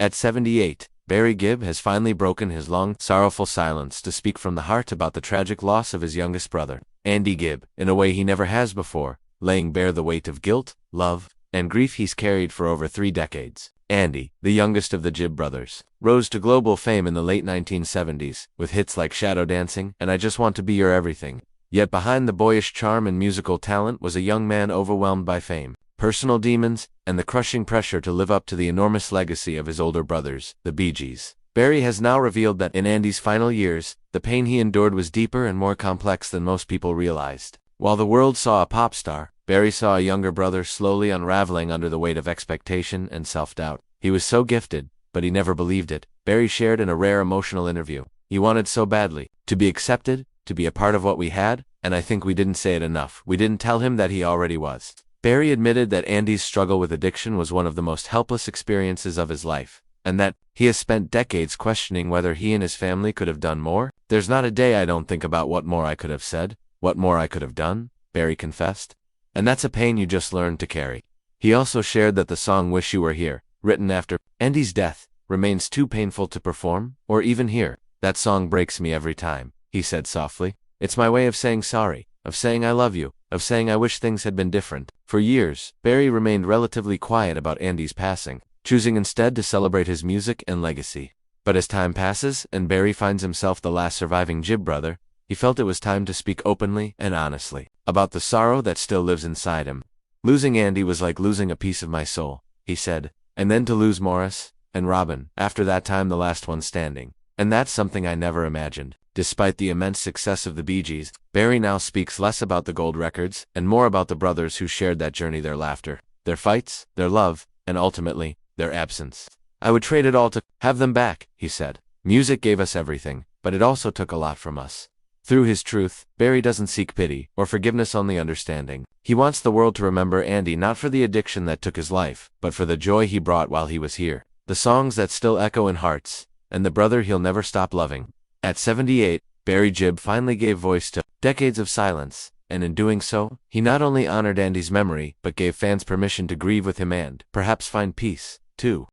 At 78, Barry Gibb has finally broken his long, sorrowful silence to speak from the heart about the tragic loss of his youngest brother, Andy Gibb, in a way he never has before, laying bare the weight of guilt, love, and grief he's carried for over 3 decades. Andy, the youngest of the Gibb brothers, rose to global fame in the late 1970s, with hits like Shadow Dancing and I Just Want to Be Your Everything. Yet behind the boyish charm and musical talent was a young man overwhelmed by fame, personal demons, and the crushing pressure to live up to the enormous legacy of his older brothers, the Bee Gees. Barry has now revealed that in Andy's final years, the pain he endured was deeper and more complex than most people realized. While the world saw a pop star, Barry saw a younger brother slowly unraveling under the weight of expectation and self-doubt. He was so gifted, but he never believed it. Barry shared in a rare emotional interview. He wanted so badly to be accepted, to be a part of what we had, and I think we didn't say it enough. We didn't tell him that he already was. Barry admitted that Andy's struggle with addiction was one of the most helpless experiences of his life, and that he has spent decades questioning whether he and his family could have done more. There's not a day I don't think about what more I could have said, what more I could have done, Barry confessed. And that's a pain you just learn to carry. He also shared that the song Wish You Were Here, written after Andy's death, remains too painful to perform, or even hear. That song breaks me every time, he said softly. It's my way of saying sorry, of saying I love you, of saying I wish things had been different. For years, Barry remained relatively quiet about Andy's passing, choosing instead to celebrate his music and legacy. But as time passes and Barry finds himself the last surviving Gibb brother, he felt it was time to speak openly and honestly about the sorrow that still lives inside him. Losing Andy was like losing a piece of my soul, he said, and then to lose Morris and Robin, after that time the last one standing. And that's something I never imagined. Despite the immense success of the Bee Gees, Barry now speaks less about the gold records and more about the brothers who shared that journey, their laughter, their fights, their love, and ultimately, their absence. I would trade it all to have them back, he said. Music gave us everything, but it also took a lot from us. Through his truth, Barry doesn't seek pity or forgiveness, only understanding. He wants the world to remember Andy not for the addiction that took his life, but for the joy he brought while he was here, the songs that still echo in hearts, and the brother he'll never stop loving. At 78, Barry Gibb finally gave voice to decades of silence, and in doing so, he not only honored Andy's memory, but gave fans permission to grieve with him and, perhaps, find peace, too.